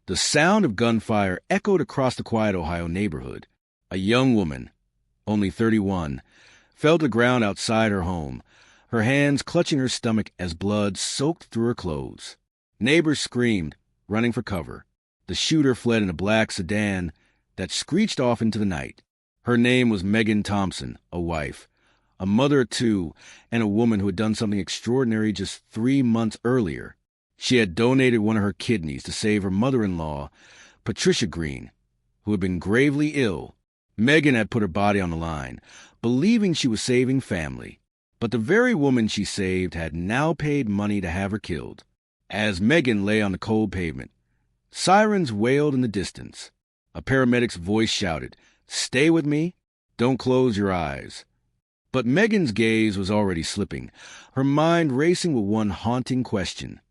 The sound of gunfire echoed across the quiet Ohio neighborhood. A young woman, only 31, fell to the ground outside her home, her hands clutching her stomach as blood soaked through her clothes. Neighbors screamed, running for cover. The shooter fled in a black sedan that screeched off into the night. Her name was Megan Thompson, a wife, a mother of two, and a woman who had done something extraordinary just 3 months earlier. She had donated one of her kidneys to save her mother-in-law, Patricia Green, who had been gravely ill. Megan had put her body on the line, believing she was saving family. But the very woman she saved had now paid money to have her killed. As Megan lay on the cold pavement, sirens wailed in the distance. A paramedic's voice shouted, "Stay with me. Don't close your eyes." But Megan's gaze was already slipping, her mind racing with one haunting question.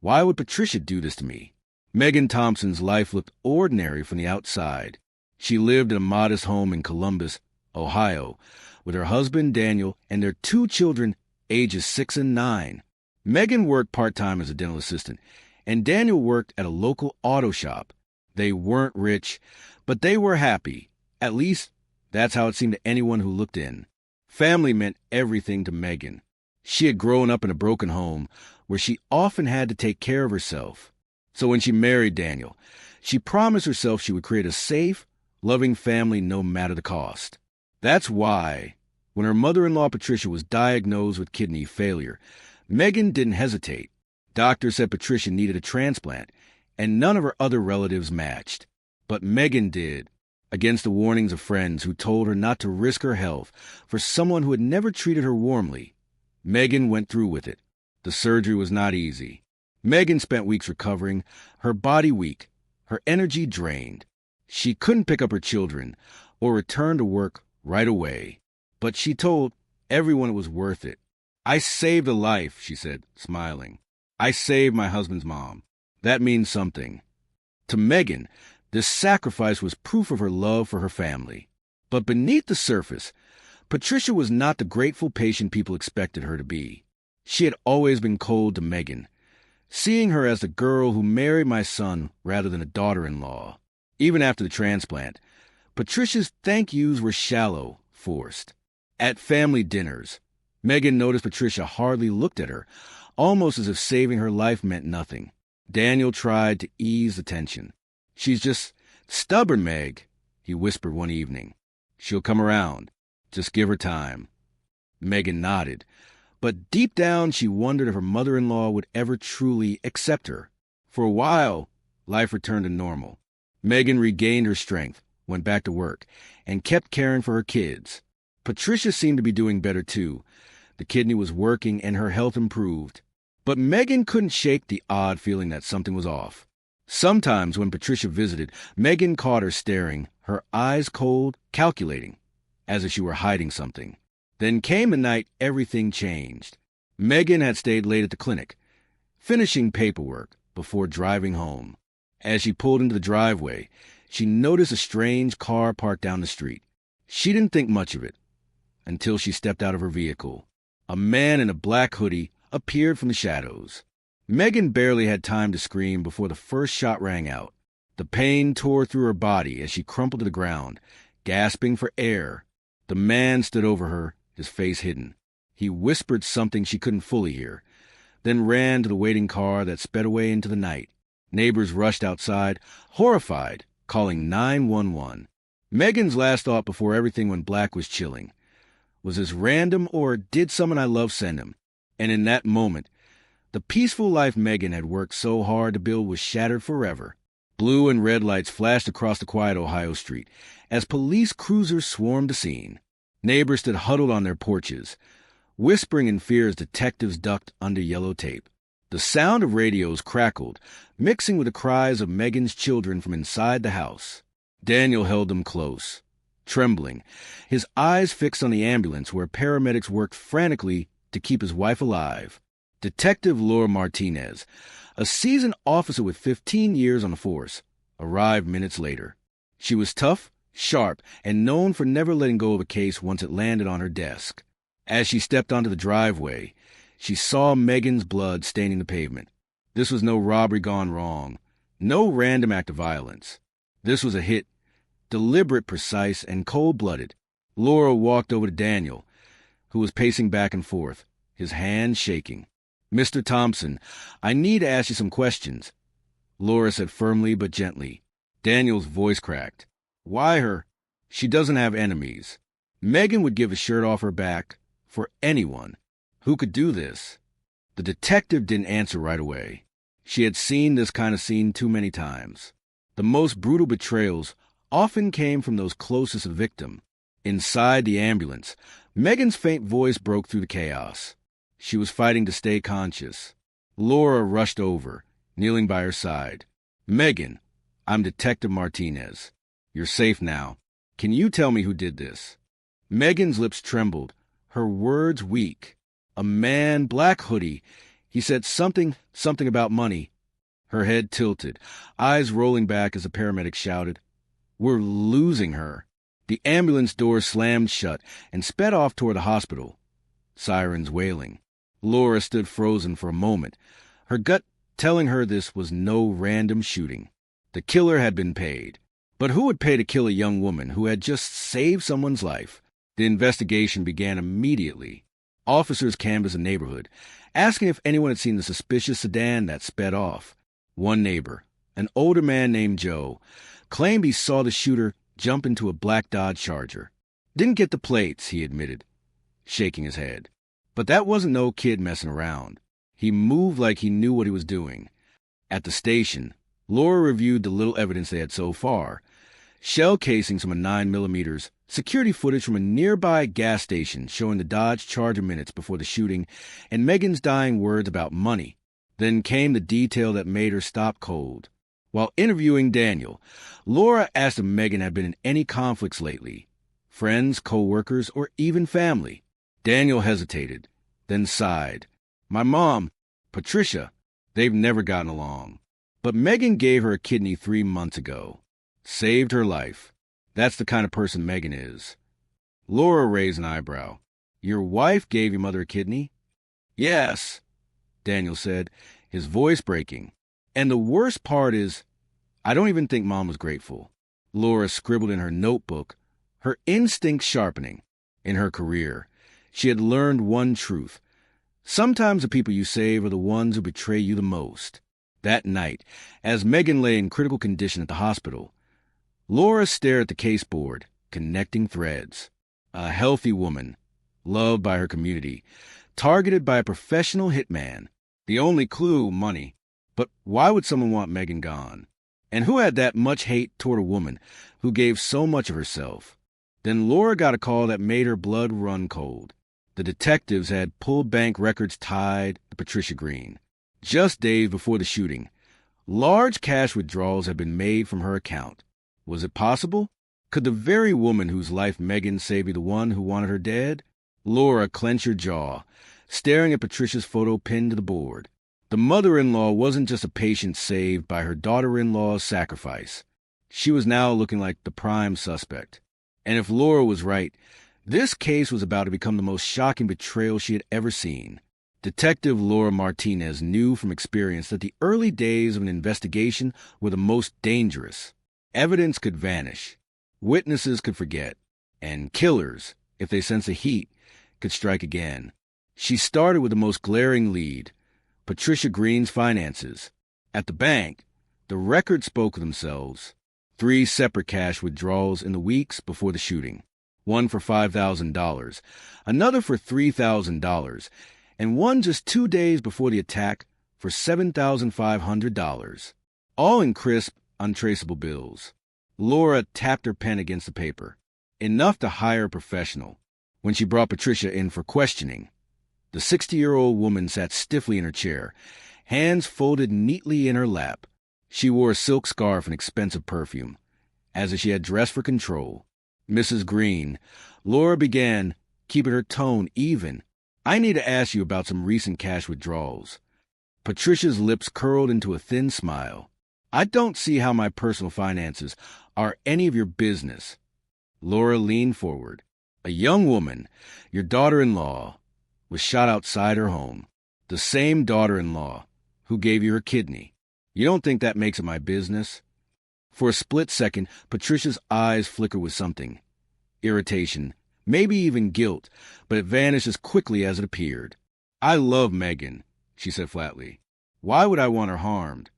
Why would Patricia do this to me? Megan Thompson's life looked ordinary from the outside. She lived in a modest home in Columbus, Ohio, with her husband Daniel and their 2 children, ages 6 and 9. Megan worked part-time as a dental assistant, and Daniel worked at a local auto shop. They weren't rich, but they were happy. At least, that's how it seemed to anyone who looked in. Family meant everything to Megan. She had grown up in a broken home where she often had to take care of herself. So when she married Daniel, she promised herself she would create a safe, loving family no matter the cost. That's why, when her mother-in-law Patricia was diagnosed with kidney failure, Megan didn't hesitate. Doctors said Patricia needed a transplant, and none of her other relatives matched. But Megan did, against the warnings of friends who told her not to risk her health for someone who had never treated her warmly. Megan went through with it. The surgery was not easy. Megan spent weeks recovering, her body weak, her energy drained. She couldn't pick up her children or return to work right away. But she told everyone it was worth it. "I saved a life," she said, smiling. "I saved my husband's mom. That means something." To Megan, this sacrifice was proof of her love for her family. But beneath the surface, Patricia was not the grateful patient people expected her to be. She had always been cold to Megan, seeing her as the girl who married my son rather than a daughter-in-law. Even after the transplant, Patricia's thank yous were shallow, forced. At family dinners, Megan noticed Patricia hardly looked at her, almost as if saving her life meant nothing. Daniel tried to ease the tension. "She's just stubborn, Meg," he whispered one evening. "She'll come around. Just give her time." Megan nodded, but deep down she wondered if her mother-in-law would ever truly accept her. For a while, life returned to normal. Megan regained her strength, went back to work, and kept caring for her kids. Patricia seemed to be doing better too. The kidney was working and her health improved. But Megan couldn't shake the odd feeling that something was off. Sometimes when Patricia visited, Megan caught her staring, her eyes cold, calculating, as if she were hiding something. Then came a night everything changed. Megan had stayed late at the clinic, finishing paperwork before driving home. As she pulled into the driveway, she noticed a strange car parked down the street. She didn't think much of it until she stepped out of her vehicle. A man in a black hoodie appeared from the shadows. Megan barely had time to scream before the first shot rang out. The pain tore through her body as she crumpled to the ground, gasping for air. The man stood over her, his face hidden. He whispered something she couldn't fully hear, then ran to the waiting car that sped away into the night. Neighbors rushed outside, horrified, calling 911. Megan's last thought before everything went black was chilling. Was this random, or did someone I love send him? And in that moment, the peaceful life Megan had worked so hard to build was shattered forever. Blue and red lights flashed across the quiet Ohio street as police cruisers swarmed the scene. Neighbors stood huddled on their porches, whispering in fear as detectives ducked under yellow tape. The sound of radios crackled, mixing with the cries of Megan's children from inside the house. Daniel held them close, trembling, his eyes fixed on the ambulance where paramedics worked frantically to keep his wife alive. Detective Laura Martinez, a seasoned officer with 15 years on the force, arrived minutes later. She was tough, sharp, and known for never letting go of a case once it landed on her desk. As she stepped onto the driveway, she saw Megan's blood staining the pavement. This was no robbery gone wrong. No random act of violence. This was a hit, deliberate, precise, and cold-blooded. Laura walked over to Daniel, who was pacing back and forth, his hand shaking. "Mr. Thompson, I need to ask you some questions," Laura said firmly but gently. Daniel's voice cracked. "Why her? She doesn't have enemies. Megan would give a shirt off her back for anyone. Who could do this?" The detective didn't answer right away. She had seen this kind of scene too many times. The most brutal betrayals often came from those closest to the victim. Inside the ambulance, Megan's faint voice broke through the chaos. She was fighting to stay conscious. Laura rushed over, kneeling by her side. "Megan, I'm Detective Martinez. You're safe now. Can you tell me who did this?" Megan's lips trembled, her words weak. "A man, black hoodie. He said something about money." Her head tilted, eyes rolling back as the paramedic shouted, "We're losing her." The ambulance door slammed shut and sped off toward the hospital, sirens wailing. Laura stood frozen for a moment, her gut telling her this was no random shooting. The killer had been paid. But who would pay to kill a young woman who had just saved someone's life? The investigation began immediately. Officers canvassed the neighborhood, asking if anyone had seen the suspicious sedan that sped off. One neighbor, an older man named Joe, claimed he saw the shooter jump into a black Dodge Charger. "Didn't get the plates," he admitted, shaking his head. But that wasn't no kid messing around. He moved like he knew what he was doing. At the station, Laura reviewed the little evidence they had so far. Shell casings from a 9mm, security footage from a nearby gas station showing the Dodge Charger minutes before the shooting, and Megan's dying words about money. Then came the detail that made her stop cold. While interviewing Daniel, Laura asked if Megan had been in any conflicts lately. Friends, co-workers, or even family. Daniel hesitated, then sighed. "My mom, Patricia, they've never gotten along. But Megan gave her a kidney 3 months ago. Saved her life. That's the kind of person Megan is." Laura raised an eyebrow. "Your wife gave your mother a kidney?" "Yes," Daniel said, his voice breaking. "And the worst part is, I don't even think Mom was grateful." Laura scribbled in her notebook, her instincts sharpening. In her career, she had learned one truth. Sometimes the people you save are the ones who betray you the most. That night, as Megan lay in critical condition at the hospital, Laura stared at the caseboard, connecting threads. A healthy woman, loved by her community, targeted by a professional hitman. The only clue, money. But why would someone want Megan gone? And who had that much hate toward a woman who gave so much of herself? Then Laura got a call that made her blood run cold. The detectives had pulled bank records tied to Patricia Green. Just days before the shooting, large cash withdrawals had been made from her account. Was it possible? Could the very woman whose life Megan saved be the one who wanted her dead? Laura clenched her jaw, staring at Patricia's photo pinned to the board. The mother-in-law wasn't just a patient saved by her daughter-in-law's sacrifice. She was now looking like the prime suspect. And if Laura was right, this case was about to become the most shocking betrayal she had ever seen. Detective Laura Martinez knew from experience that the early days of an investigation were the most dangerous. Evidence could vanish, witnesses could forget, and killers, if they sense the heat, could strike again. She started with the most glaring lead, Patricia Green's finances. At the bank, the records spoke for themselves. 3 separate cash withdrawals in the weeks before the shooting. One for $5,000, another for $3,000, and one just 2 days before the attack for $7,500. All in crisp, untraceable bills. Laura tapped her pen against the paper. Enough to hire a professional. When she brought Patricia in for questioning, the 60-year-old woman sat stiffly in her chair, hands folded neatly in her lap. She wore a silk scarf and expensive perfume, as if she had dressed for control. "Mrs. Green," Laura began, keeping her tone even, "I need to ask you about some recent cash withdrawals." Patricia's lips curled into a thin smile. "I don't see how my personal finances are any of your business." Laura leaned forward. "A young woman, your daughter-in-law, was shot outside her home. The same daughter-in-law who gave you her kidney. You don't think that makes it my business? For a split second, Patricia's eyes flickered with something. Irritation, maybe even guilt, but it vanished as quickly as it appeared. I love Megan, she said flatly. Why would I want her harmed?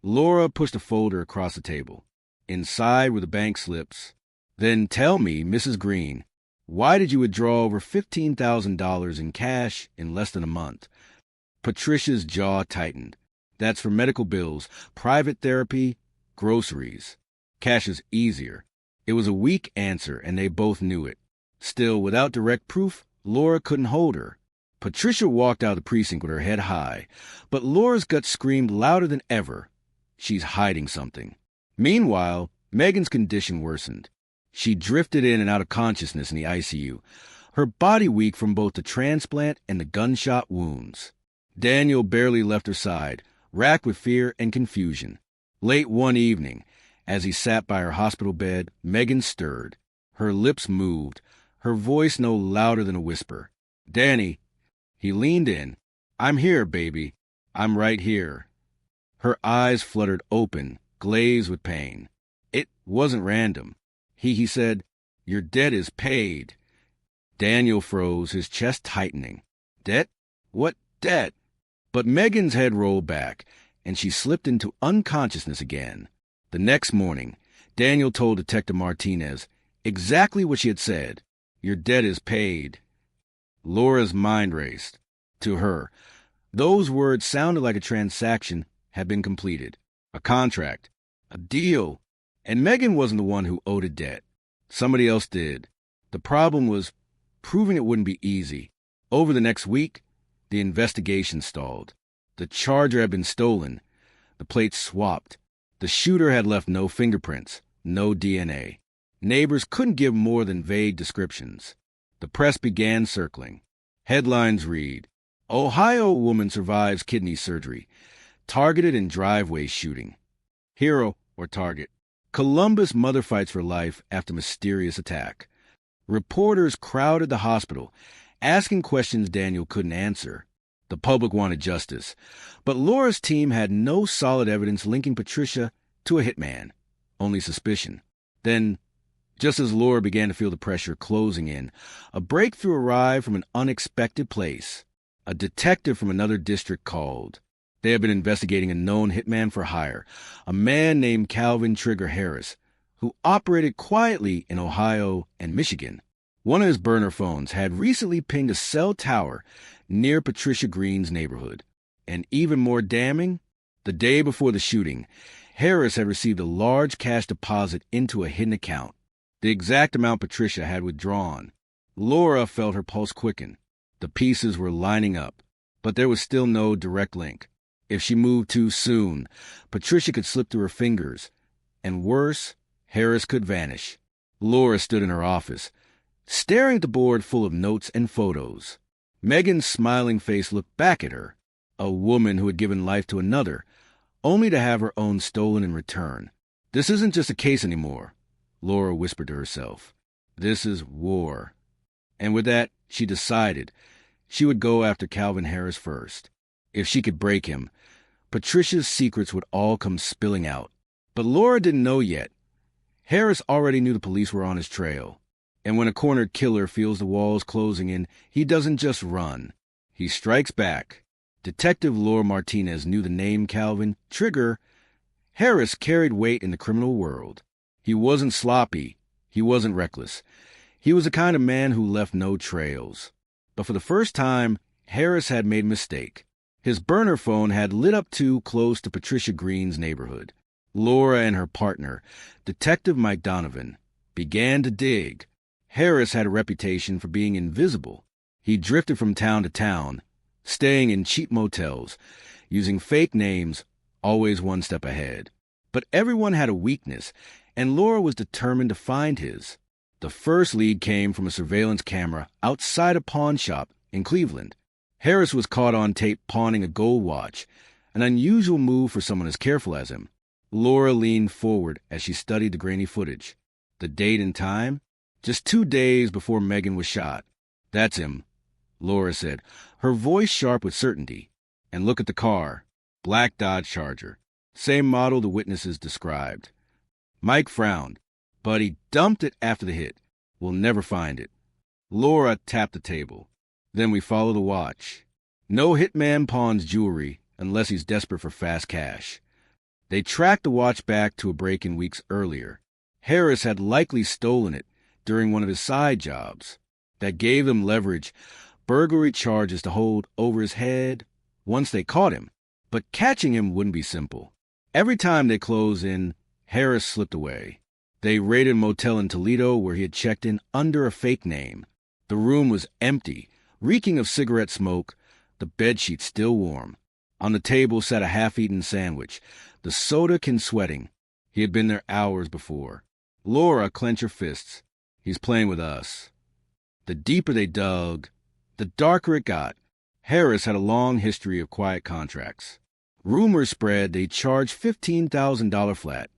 Laura pushed a folder across the table. Inside were the bank slips. Then tell me, Mrs. Green, why did you withdraw over $15,000 in cash in less than a month? Patricia's jaw tightened. That's for medical bills, private therapy, groceries. Cash is easier. It was a weak answer, and they both knew it. Still, without direct proof, Laura couldn't hold her. Patricia walked out of the precinct with her head high, but Laura's gut screamed louder than ever. She's hiding something. Meanwhile, Megan's condition worsened. She drifted in and out of consciousness in the ICU, her body weak from both the transplant and the gunshot wounds. Daniel barely left her side, racked with fear and confusion. Late one evening, as he sat by her hospital bed, Megan stirred. Her lips moved, her voice no louder than a whisper. Danny. He leaned in. I'm here, baby. I'm right here. Her eyes fluttered open, glazed with pain. It wasn't random. He said, your debt is paid. Daniel froze, his chest tightening. Debt? What debt? But Megan's head rolled back, and she slipped into unconsciousness again. The next morning, Daniel told Detective Martinez exactly what she had said. Your debt is paid. Laura's mind raced. To her, those words sounded like a transaction had been completed. A contract. A deal. And Megan wasn't the one who owed a debt. Somebody else did. The problem was proving it wouldn't be easy. Over the next week, the investigation stalled. The Charger had been stolen. The plates swapped. The shooter had left no fingerprints, no DNA. Neighbors couldn't give more than vague descriptions. The press began circling. Headlines read, Ohio woman survives kidney surgery. Targeted in driveway shooting. Hero or target. Columbus mother fights for life after mysterious attack. Reporters crowded the hospital, asking questions Daniel couldn't answer. The public wanted justice, but Laura's team had no solid evidence linking Patricia to a hitman, only suspicion. Then, just as Laura began to feel the pressure closing in, a breakthrough arrived from an unexpected place. A detective from another district called. They had been investigating a known hitman for hire, a man named Calvin Trigger Harris, who operated quietly in Ohio and Michigan. One of his burner phones had recently pinged a cell tower near Patricia Green's neighborhood. And even more damning, the day before the shooting, Harris had received a large cash deposit into a hidden account, the exact amount Patricia had withdrawn. Laura felt her pulse quicken. The pieces were lining up, but there was still no direct link. If she moved too soon, Patricia could slip through her fingers, and worse, Harris could vanish. Laura stood in her office, staring at the board full of notes and photos. Megan's smiling face looked back at her, a woman who had given life to another, only to have her own stolen in return. This isn't just a case anymore, Laura whispered to herself. This is war. And with that, she decided she would go after Calvin Harris first. If she could break him, Patricia's secrets would all come spilling out. But Laura didn't know yet. Harris already knew the police were on his trail. And when a cornered killer feels the walls closing in, he doesn't just run. He strikes back. Detective Laura Martinez knew the name Calvin Trigger. Harris carried weight in the criminal world. He wasn't sloppy. He wasn't reckless. He was the kind of man who left no trails. But for the first time, Harris had made a mistake. His burner phone had lit up too close to Patricia Green's neighborhood. Laura and her partner, Detective Mike Donovan, began to dig. Harris had a reputation for being invisible. He drifted from town to town, staying in cheap motels, using fake names, always one step ahead. But everyone had a weakness, and Laura was determined to find his. The first lead came from a surveillance camera outside a pawn shop in Cleveland. Harris was caught on tape pawning a gold watch, an unusual move for someone as careful as him. Laura leaned forward as she studied the grainy footage. The date and time? Just 2 days before Megan was shot. That's him, Laura said, her voice sharp with certainty. And look at the car. Black Dodge Charger. Same model the witnesses described. Mike frowned, but he dumped it after the hit. We'll never find it. Laura tapped the table. Then we follow the watch. No hitman pawns jewelry unless he's desperate for fast cash. They tracked the watch back to a break-in weeks earlier. Harris had likely stolen it during one of his side jobs. That gave them leverage, burglary charges to hold over his head once they caught him. But catching him wouldn't be simple. Every time they closed in, Harris slipped away. They raided a motel in Toledo where he had checked in under a fake name. The room was empty, reeking of cigarette smoke, the bedsheet still warm. On the table sat a half-eaten sandwich, the soda can sweating. He had been there hours before. Laura clenched her fists. He's playing with us. The deeper they dug, the darker it got. Harris had a long history of quiet contracts. Rumors spread they charged $15,000 flat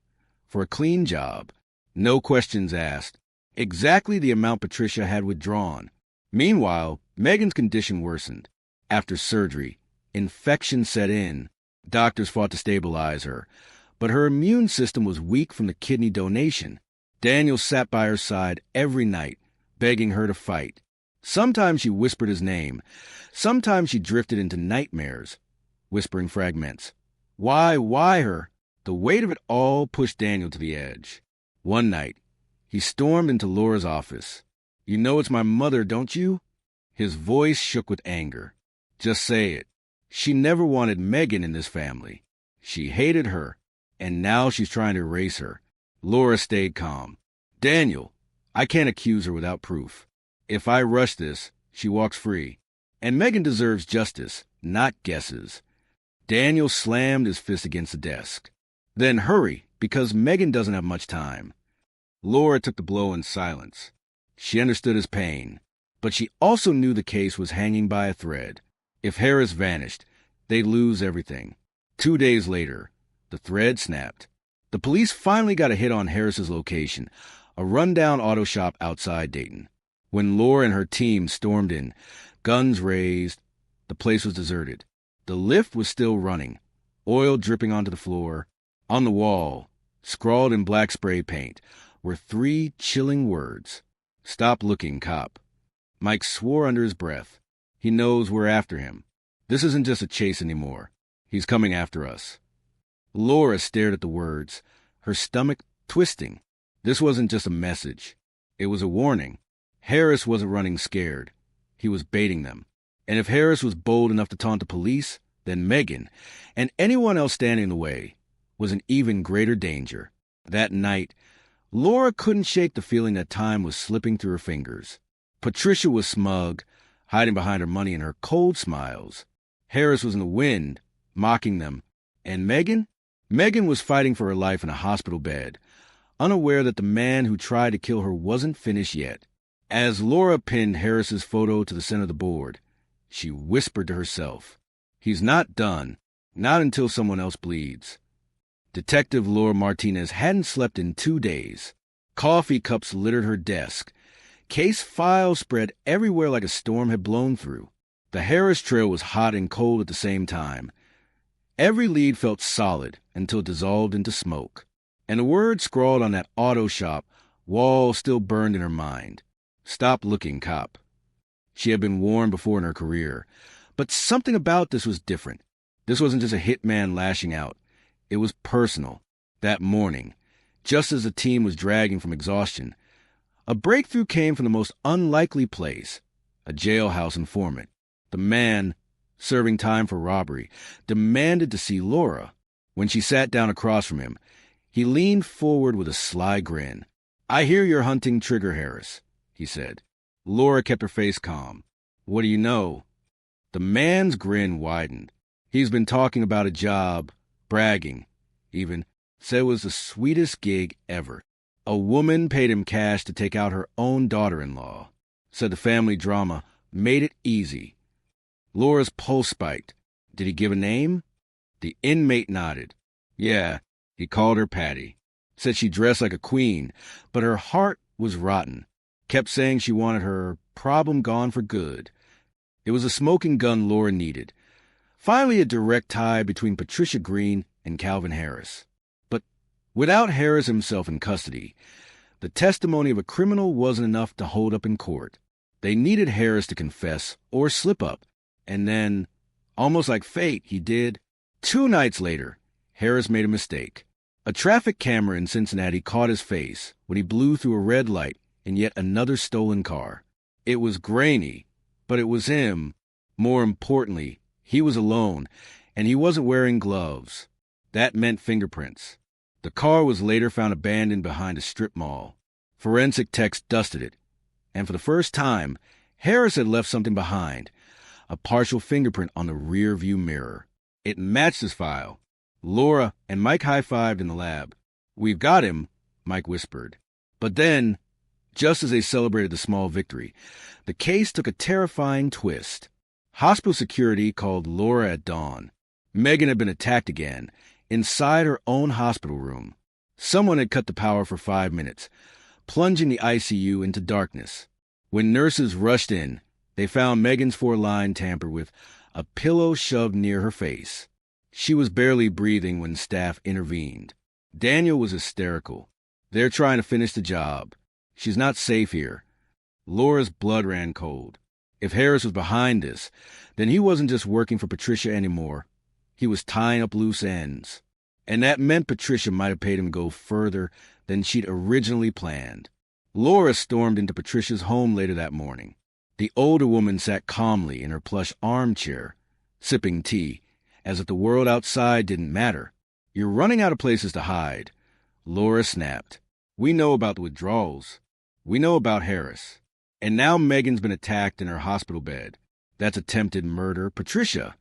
for a clean job. No questions asked. Exactly the amount Patricia had withdrawn. Meanwhile, Megan's condition worsened. After surgery, infection set in. Doctors fought to stabilize her, but her immune system was weak from the kidney donation. Daniel sat by her side every night, begging her to fight. Sometimes she whispered his name. Sometimes she drifted into nightmares, whispering fragments. Why her? The weight of it all pushed Daniel to the edge. One night, he stormed into Laura's office. "You know it's my mother, don't you?" His voice shook with anger. "Just say it." She never wanted Megan in this family. She hated her, and now she's trying to erase her. Laura stayed calm. "Daniel, I can't accuse her without proof. If I rush this, she walks free. And Megan deserves justice, not guesses." Daniel slammed his fist against the desk. "Then hurry, because Megan doesn't have much time." Laura took the blow in silence. She understood his pain, but she also knew the case was hanging by a thread. If Harris vanished, they'd lose everything. 2 days later, the thread snapped. The police finally got a hit on Harris's location, a rundown auto shop outside Dayton. When Laura and her team stormed in, guns raised, the place was deserted. The lift was still running, oil dripping onto the floor. On the wall, scrawled in black spray paint, were 3 chilling words. "Stop looking, cop." Mike swore under his breath. He knows we're after him. This isn't just a chase anymore. He's coming after us. Laura stared at the words, her stomach twisting. This wasn't just a message. It was a warning. Harris wasn't running scared. He was baiting them. And if Harris was bold enough to taunt the police, then Megan, and anyone else standing in the way, was in even greater danger. That night, Laura couldn't shake the feeling that time was slipping through her fingers. Patricia was smug, hiding behind her money and her cold smiles. Harris was in the wind, mocking them. And Megan? Megan was fighting for her life in a hospital bed, unaware that the man who tried to kill her wasn't finished yet. As Laura pinned Harris's photo to the center of the board, she whispered to herself, "He's not done, not until someone else bleeds." Detective Laura Martinez hadn't slept in 2 days. Coffee cups littered her desk. Case files spread everywhere like a storm had blown through. The Harris trail was hot and cold at the same time. Every lead felt solid until it dissolved into smoke. And the word scrawled on that auto shop wall still burned in her mind. "Stop looking, cop." She had been warned before in her career. But something about this was different. This wasn't just a hitman lashing out. It was personal. That morning, just as the team was dragging from exhaustion, a breakthrough came from the most unlikely place, a jailhouse informant. The man, serving time for robbery, demanded to see Laura. When she sat down across from him, he leaned forward with a sly grin. "I hear you're hunting Trigger Harris," he said. Laura kept her face calm. "What do you know?" The man's grin widened. "He's been talking about a job, bragging, even. Said it was the sweetest gig ever. A woman paid him cash to take out her own daughter-in-law. Said the family drama made it easy." Laura's pulse spiked. "Did he give a name?" The inmate nodded. "Yeah, he called her Patty. Said she dressed like a queen, but her heart was rotten. Kept saying she wanted her problem gone for good." It was a smoking gun Laura needed. Finally, a direct tie between Patricia Green and Calvin Harris. But without Harris himself in custody, the testimony of a criminal wasn't enough to hold up in court. They needed Harris to confess or slip up, and then, almost like fate, he did. 2 nights later, Harris made a mistake. A traffic camera in Cincinnati caught his face when he blew through a red light in yet another stolen car. It was grainy, but it was him. More importantly, he was alone, and he wasn't wearing gloves. That meant fingerprints. The car was later found abandoned behind a strip mall. Forensic techs dusted it, and for the first time, Harris had left something behind, a partial fingerprint on the rear-view mirror. It matched his file. Laura and Mike high-fived in the lab. "We've got him," Mike whispered. But then, just as they celebrated the small victory, the case took a terrifying twist. Hospital security called Laura at dawn. Megan had been attacked again, inside her own hospital room. Someone had cut the power for 5 minutes, plunging the ICU into darkness. When nurses rushed in, they found Megan's 4-line tampered with, a pillow shoved near her face. She was barely breathing when staff intervened. Daniel was hysterical. "They're trying to finish the job. She's not safe here." Laura's blood ran cold. If Harris was behind this, then he wasn't just working for Patricia anymore. He was tying up loose ends. And that meant Patricia might have paid him to go further than she'd originally planned. Laura stormed into Patricia's home later that morning. The older woman sat calmly in her plush armchair, sipping tea, as if the world outside didn't matter. "You're running out of places to hide," Laura snapped. "We know about the withdrawals. We know about Harris. And now Megan's been attacked in her hospital bed. That's attempted murder. Patricia."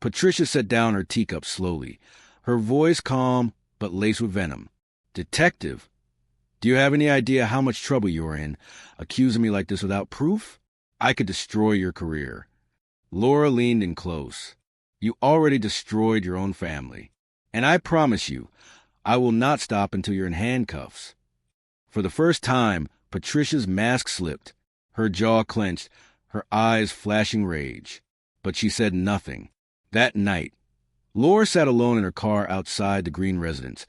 Patricia set down her teacup slowly, her voice calm but laced with venom. "Detective, do you have any idea how much trouble you're in, accusing me like this without proof? I could destroy your career." Laura leaned in close. "You already destroyed your own family. And I promise you, I will not stop until you're in handcuffs." For the first time, Patricia's mask slipped, her jaw clenched, her eyes flashing rage. But she said nothing. That night, Laura sat alone in her car outside the Green residence,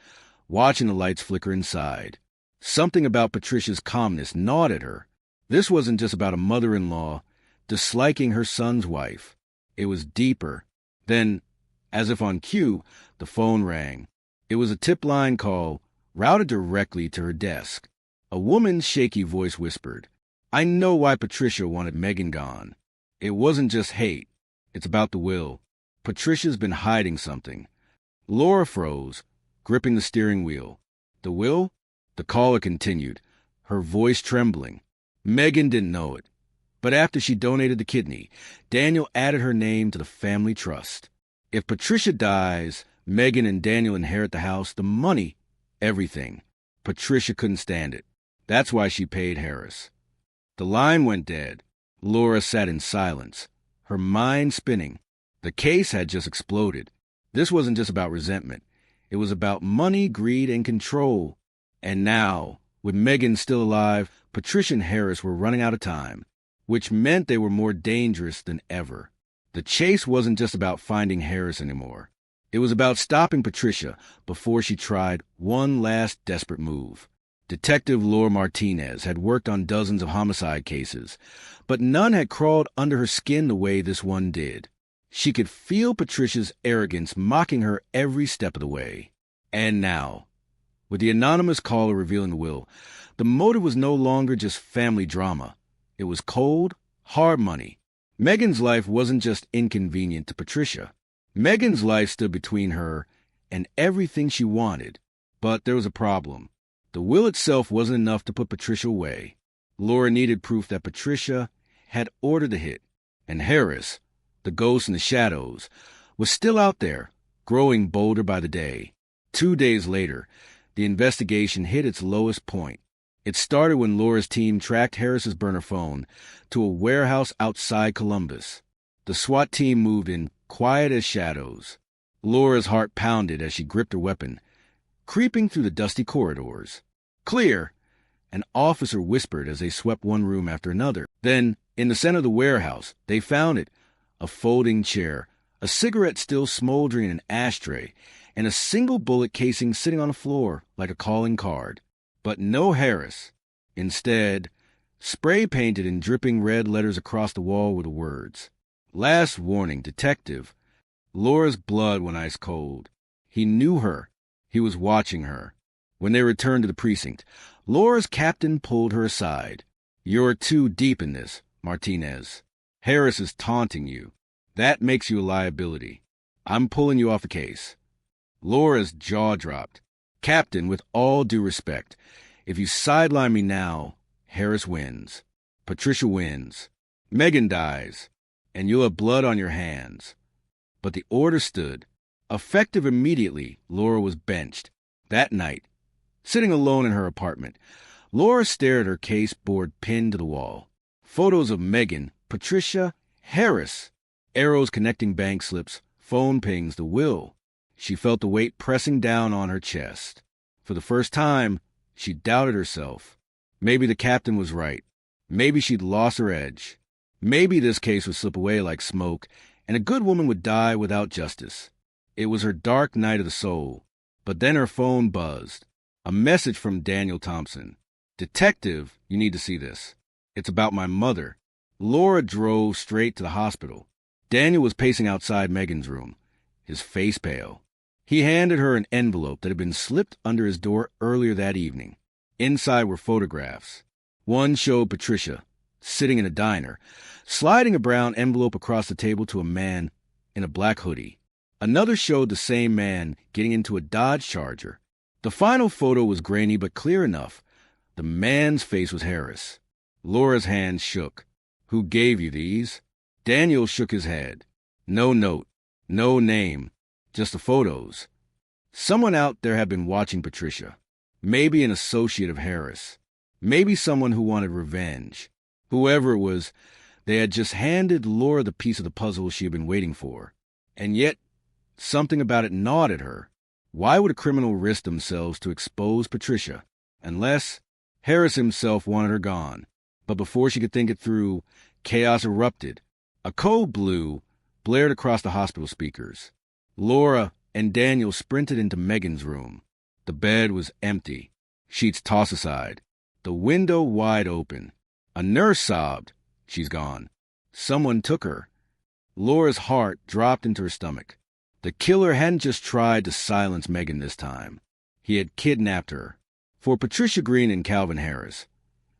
watching the lights flicker inside. Something about Patricia's calmness gnawed at her. This wasn't just about a mother-in-law disliking her son's wife. It was deeper. Then, as if on cue, the phone rang. It was a tip-line call, routed directly to her desk. A woman's shaky voice whispered, "I know why Patricia wanted Megan gone. It wasn't just hate. It's about the will. Patricia's been hiding something." Laura froze, gripping the steering wheel. "The will?" The caller continued, her voice trembling. Megan didn't know it. But after she donated the kidney, Daniel added her name to the family trust. If Patricia dies, Megan and Daniel inherit the house, the money, everything. Patricia couldn't stand it. That's why she paid Harris. The line went dead. Laura sat in silence, her mind spinning. The case had just exploded. This wasn't just about resentment. It was about money, greed, and control. And now, with Megan still alive, Patricia and Harris were running out of time, which meant they were more dangerous than ever. The chase wasn't just about finding Harris anymore. It was about stopping Patricia before she tried one last desperate move. Detective Laura Martinez had worked on dozens of homicide cases, but none had crawled under her skin the way this one did. She could feel Patricia's arrogance mocking her every step of the way. And now, with the anonymous caller revealing the will, the motive was no longer just family drama. It was cold, hard money. Megan's life wasn't just inconvenient to Patricia. Megan's life stood between her and everything she wanted. But there was a problem. The will itself wasn't enough to put Patricia away. Laura needed proof that Patricia had ordered the hit, and Harris, the ghost in the shadows, was still out there, growing bolder by the day. 2 days later, the investigation hit its lowest point. It started when Laura's team tracked Harris's burner phone to a warehouse outside Columbus. The SWAT team moved in, quiet as shadows. Laura's heart pounded as she gripped her weapon, creeping through the dusty corridors. "Clear!" an officer whispered as they swept one room after another. Then, in the center of the warehouse, they found it, a folding chair, a cigarette still smoldering in an ashtray, and a single bullet casing sitting on the floor like a calling card. But no Harris. Instead, spray-painted in dripping red letters across the wall were the words, "Last warning, detective." Laura's blood went ice cold. He knew her. He was watching her. When they returned to the precinct, Laura's captain pulled her aside. "You're too deep in this, Martinez. Harris is taunting you. That makes you a liability. I'm pulling you off the case." Laura's jaw dropped. "Captain, with all due respect, if you sideline me now, Harris wins. Patricia wins. Megan dies. And you'll have blood on your hands." But the order stood. Effective immediately, Laura was benched. That night, sitting alone in her apartment, Laura stared at her case board pinned to the wall. Photos of Megan, Patricia, Harris. Arrows connecting bank slips, phone pings, the will. She felt the weight pressing down on her chest. For the first time, she doubted herself. Maybe the captain was right. Maybe she'd lost her edge. Maybe this case would slip away like smoke, and a good woman would die without justice. It was her dark night of the soul. But then her phone buzzed. A message from Daniel Thompson. "Detective, you need to see this. It's about my mother." Laura drove straight to the hospital. Daniel was pacing outside Megan's room, his face pale. He handed her an envelope that had been slipped under his door earlier that evening. Inside were photographs. One showed Patricia, sitting in a diner, sliding a brown envelope across the table to a man in a black hoodie. Another showed the same man getting into a Dodge Charger. The final photo was grainy but clear enough. The man's face was Harris. Laura's hand shook. "Who gave you these?" Daniel shook his head. "No note, no name, just the photos." Someone out there had been watching Patricia. Maybe an associate of Harris. Maybe someone who wanted revenge. Whoever it was, they had just handed Laura the piece of the puzzle she had been waiting for. And yet, something about it gnawed at her. Why would a criminal risk themselves to expose Patricia? Unless Harris himself wanted her gone. But before she could think it through, chaos erupted. A code blue blared across the hospital speakers. Laura and Daniel sprinted into Megan's room. The bed was empty, sheets tossed aside, the window wide open. A nurse sobbed. "She's gone. Someone took her." Laura's heart dropped into her stomach. The killer hadn't just tried to silence Megan this time. He had kidnapped her. For Patricia Green and Calvin Harris,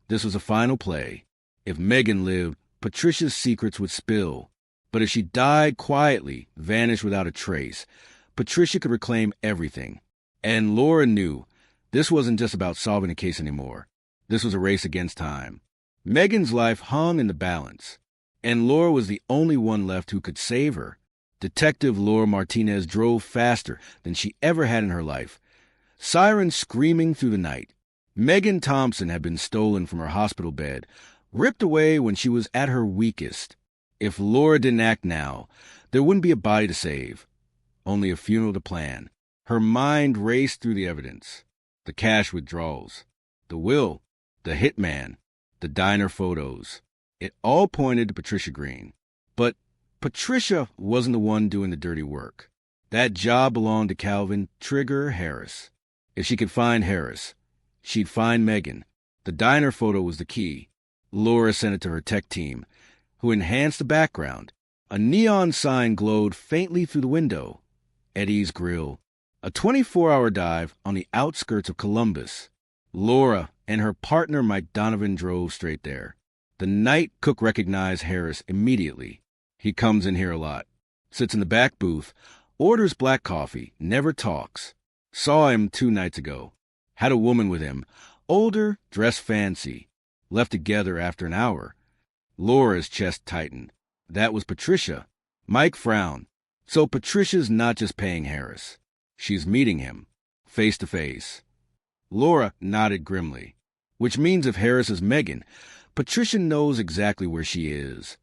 this was a final play. If Megan lived, Patricia's secrets would spill. But if she died quietly, vanished without a trace, Patricia could reclaim everything. And Laura knew this wasn't just about solving a case anymore. This was a race against time. Megan's life hung in the balance, and Laura was the only one left who could save her. Detective Laura Martinez drove faster than she ever had in her life, sirens screaming through the night. Megan Thompson had been stolen from her hospital bed, ripped away when she was at her weakest. If Laura didn't act now, there wouldn't be a body to save, only a funeral to plan. Her mind raced through the evidence. The cash withdrawals, the will, the hitman, the diner photos. It all pointed to Patricia Green. But Patricia wasn't the one doing the dirty work. That job belonged to Calvin Trigger Harris. If she could find Harris, she'd find Megan. The diner photo was the key. Laura sent it to her tech team, who enhanced the background. A neon sign glowed faintly through the window. Eddie's Grill. A 24-hour dive on the outskirts of Columbus. Laura and her partner Mike Donovan drove straight there. The night cook recognized Harris immediately. He comes in here a lot. Sits in the back booth, orders black coffee, never talks. Saw him 2 nights ago. Had a woman with him. Older, dressed fancy. Left together after an hour. Laura's chest tightened. That was Patricia. Mike frowned. So Patricia's not just paying Harris. She's meeting him, face to face. Laura nodded grimly. Which means if Harris is Megan, Patricia knows exactly where she is.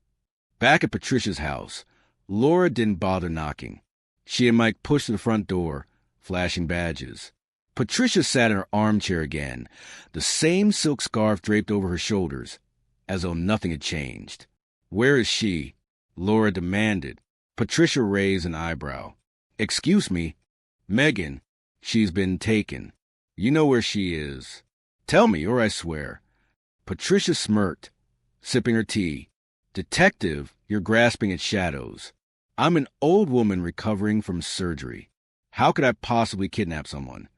Back at Patricia's house, Laura didn't bother knocking. She and Mike pushed to the front door, flashing badges. Patricia sat in her armchair again, the same silk scarf draped over her shoulders, as though nothing had changed. "Where is she?" Laura demanded. Patricia raised an eyebrow. "Excuse me." Megan, she's been taken. You know where she is. Tell me, or I swear. Patricia smirked, sipping her tea. Detective, you're grasping at shadows. I'm an old woman recovering from surgery. How could I possibly kidnap someone?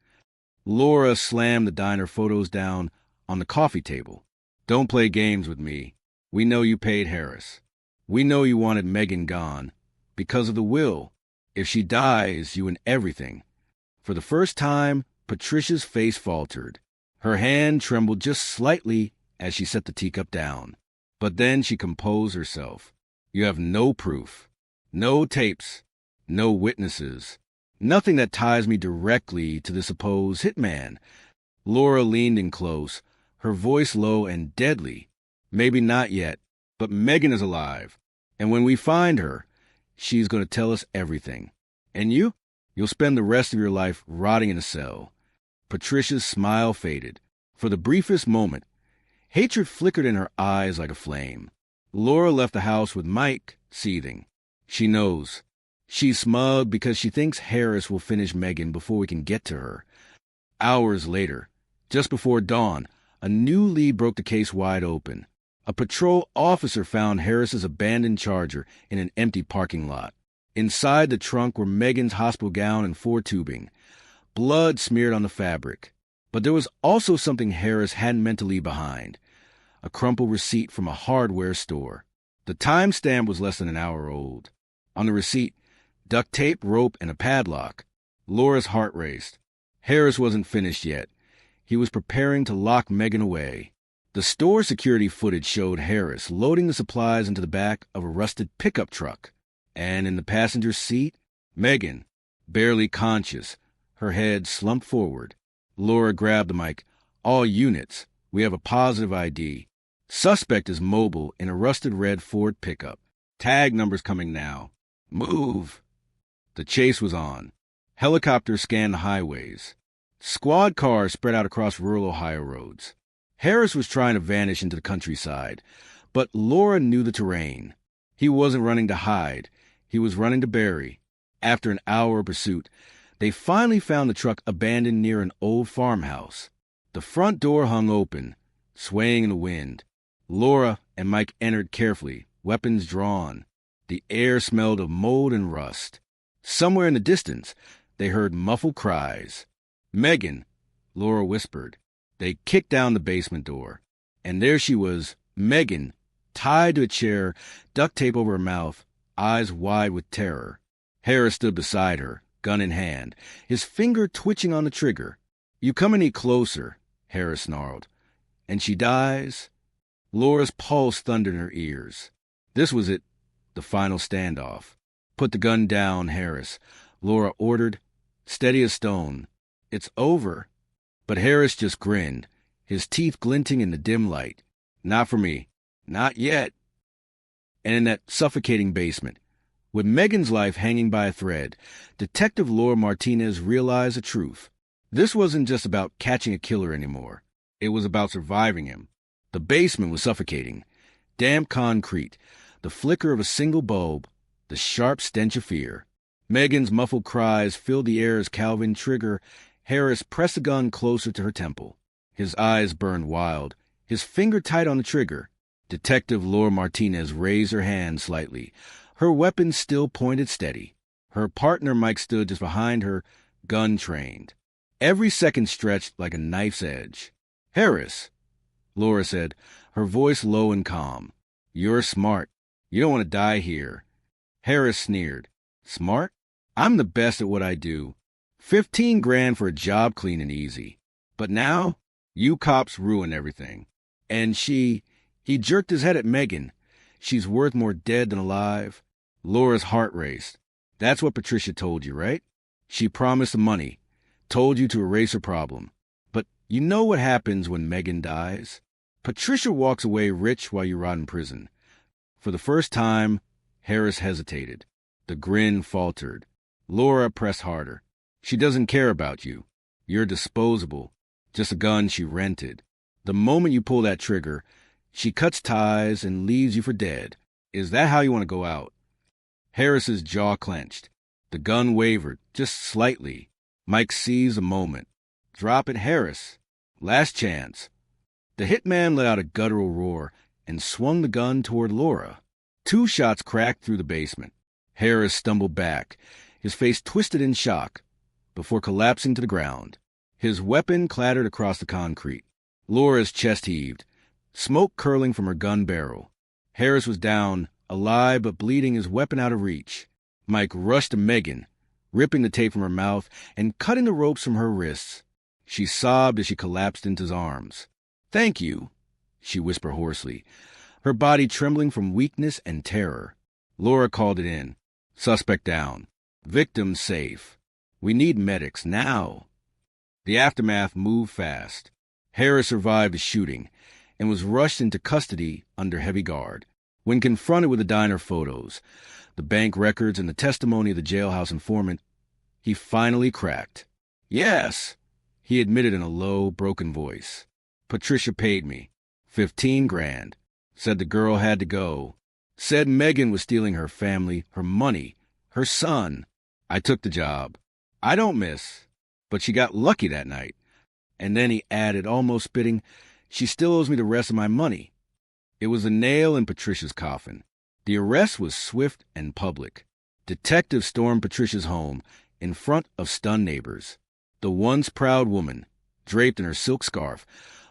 Laura slammed the diner photos down on the coffee table. Don't play games with me. We know you paid Harris. We know you wanted Megan gone. Because of the will. If she dies, you and everything. For the first time, Patricia's face faltered. Her hand trembled just slightly as she set the teacup down. But then she composed herself. You have no proof. No tapes. No witnesses. Nothing that ties me directly to the supposed hitman. Laura leaned in close, her voice low and deadly. Maybe not yet, but Megan is alive. And when we find her, she's going to tell us everything. And you? You'll spend the rest of your life rotting in a cell. Patricia's smile faded. For the briefest moment, hatred flickered in her eyes like a flame. Laura left the house with Mike seething. She knows. She's smug because she thinks Harris will finish Megan before we can get to her. Hours later, just before dawn, a new lead broke the case wide open. A patrol officer found Harris's abandoned Charger in an empty parking lot. Inside the trunk were Megan's hospital gown and 4 tubing. Blood smeared on the fabric. But there was also something Harris hadn't meant to leave behind. A crumpled receipt from a hardware store. The timestamp was less than an hour old. On the receipt, duct tape, rope, and a padlock. Laura's heart raced. Harris wasn't finished yet. He was preparing to lock Megan away. The store security footage showed Harris loading the supplies into the back of a rusted pickup truck. And in the passenger seat, Megan, barely conscious, her head slumped forward. Laura grabbed the mic. All units, we have a positive ID. Suspect is mobile in a rusted red Ford pickup. Tag numbers coming now. Move. The chase was on. Helicopters scanned the highways. Squad cars spread out across rural Ohio roads. Harris was trying to vanish into the countryside, but Laura knew the terrain. He wasn't running to hide. He was running to bury. After an hour of pursuit, they finally found the truck abandoned near an old farmhouse. The front door hung open, swaying in the wind. Laura and Mike entered carefully, weapons drawn. The air smelled of mold and rust. Somewhere in the distance, they heard muffled cries. Megan, Laura whispered. They kicked down the basement door. And there she was, Megan, tied to a chair, duct tape over her mouth, eyes wide with terror. Harris stood beside her, gun in hand, his finger twitching on the trigger. You come any closer, Harris snarled. And she dies? Laura's pulse thundered in her ears. This was it, the final standoff. Put the gun down, Harris. Laura ordered, steady as stone. It's over. But Harris just grinned, his teeth glinting in the dim light. Not for me. Not yet. And in that suffocating basement, with Megan's life hanging by a thread, Detective Laura Martinez realized the truth. This wasn't just about catching a killer anymore. It was about surviving him. The basement was suffocating. Damp concrete, the flicker of a single bulb, the sharp stench of fear. Megan's muffled cries filled the air as Calvin Trigger Harris pressed the gun closer to her temple. His eyes burned wild, his finger tight on the trigger. Detective Laura Martinez raised her hand slightly, her weapon still pointed steady. Her partner Mike stood just behind her, gun trained. Every second stretched like a knife's edge. Harris, Laura said, her voice low and calm. You're smart. You don't want to die here. Harris sneered. Smart? I'm the best at what I do. 15 grand for a job clean and easy. But now, you cops ruin everything. And he jerked his head at Megan. She's worth more dead than alive. Laura's heart raced. That's what Patricia told you, right? She promised the money, told you to erase her problem. But you know what happens when Megan dies? Patricia walks away rich while you rot in prison. For the first time, Harris hesitated. The grin faltered. Laura pressed harder. She doesn't care about you. You're disposable. Just a gun she rented. The moment you pull that trigger, she cuts ties and leaves you for dead. Is that how you want to go out? Harris's jaw clenched. The gun wavered, just slightly. Mike seized a moment. Drop it, Harris. Last chance. The hitman let out a guttural roar and swung the gun toward Laura. 2 shots cracked through the basement. Harris stumbled back, his face twisted in shock, before collapsing to the ground. His weapon clattered across the concrete. Laura's chest heaved, smoke curling from her gun barrel. Harris was down, alive but bleeding, his weapon out of reach. Mike rushed to Megan, ripping the tape from her mouth and cutting the ropes from her wrists. She sobbed as she collapsed into his arms. "Thank you," she whispered hoarsely, her body trembling from weakness and terror. Laura called it in. "Suspect down. Victim safe. We need medics now." The aftermath moved fast. Harris survived the shooting and was rushed into custody under heavy guard. When confronted with the diner photos, the bank records, and the testimony of the jailhouse informant, he finally cracked. "Yes," he admitted in a low, broken voice. "Patricia paid me. 15 grand. Said the girl had to go. Said Megan was stealing her family, her money, her son. I took the job. I don't miss. But she got lucky that night." And then he added, almost spitting, "She still owes me the rest of my money." It was a nail in Patricia's coffin. The arrest was swift and public. Detectives stormed Patricia's home in front of stunned neighbors. The once proud woman, draped in her silk scarf,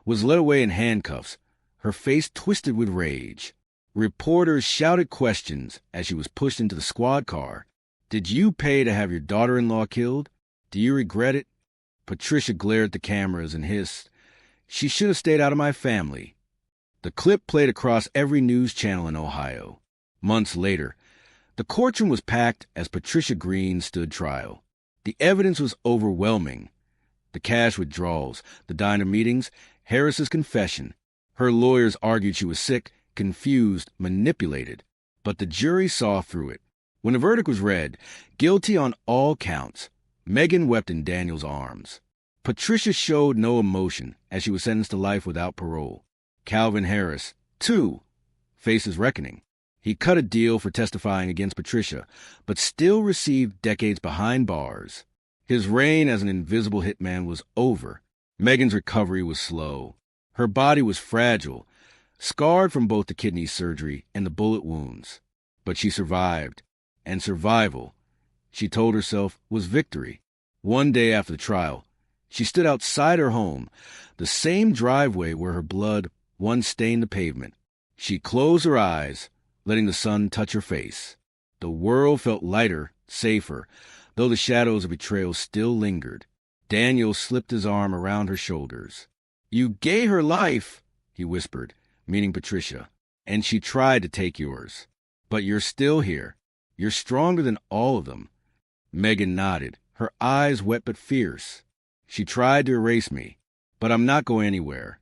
was led away in handcuffs, her face twisted with rage. Reporters shouted questions as she was pushed into the squad car. "Did you pay to have your daughter-in-law killed? Do you regret it?" Patricia glared at the cameras and hissed, "She should have stayed out of my family." The clip played across every news channel in Ohio. Months later, the courtroom was packed as Patricia Green stood trial. The evidence was overwhelming. The cash withdrawals, the diner meetings, Harris's confession. Her lawyers argued she was sick, confused, manipulated. But the jury saw through it. When the verdict was read, guilty on all counts, Megan wept in Daniel's arms. Patricia showed no emotion as she was sentenced to life without parole. Calvin Harris, too, faced his reckoning. He cut a deal for testifying against Patricia, but still received decades behind bars. His reign as an invisible hitman was over. Megan's recovery was slow. Her body was fragile, scarred from both the kidney surgery and the bullet wounds. But she survived, and survival, she told herself, was victory. One day after the trial, she stood outside her home, the same driveway where her blood once stained the pavement. She closed her eyes, letting the sun touch her face. The world felt lighter, safer, though the shadows of betrayal still lingered. Daniel slipped his arm around her shoulders. "You gave her life," he whispered, meaning Patricia, "and she tried to take yours. But you're still here. You're stronger than all of them." Megan nodded, her eyes wet but fierce. "She tried to erase me, but I'm not going anywhere."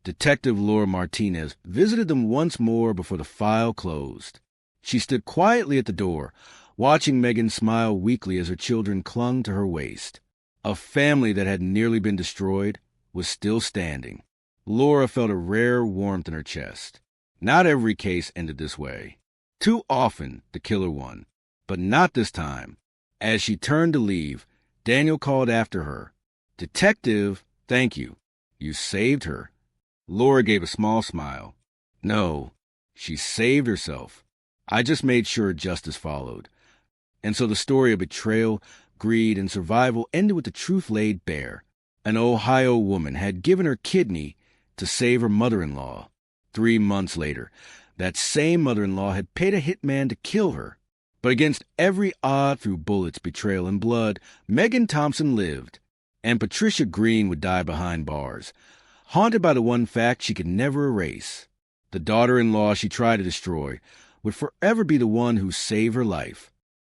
Detective Laura Martinez visited them once more before the file closed. She stood quietly at the door, watching Megan smile weakly as her children clung to her waist. A family that had nearly been destroyed was still standing. Laura felt a rare warmth in her chest. Not every case ended this way. Too often the killer won, but not this time. As she turned to leave, Daniel called after her, "Detective, thank you. You saved her." Laura gave a small smile. "No, she saved herself. I just made sure justice followed." And so the story of betrayal, greed, and survival ended with the truth laid bare. An Ohio woman had given her kidney to save her mother-in-law. 3 months later, that same mother-in-law had paid a hitman to kill her. But against every odd, through bullets, betrayal, and blood, Megan Thompson lived. And Patricia Green would die behind bars, haunted by the one fact she could never erase. The daughter-in-law she tried to destroy would forever be the one who saved her life.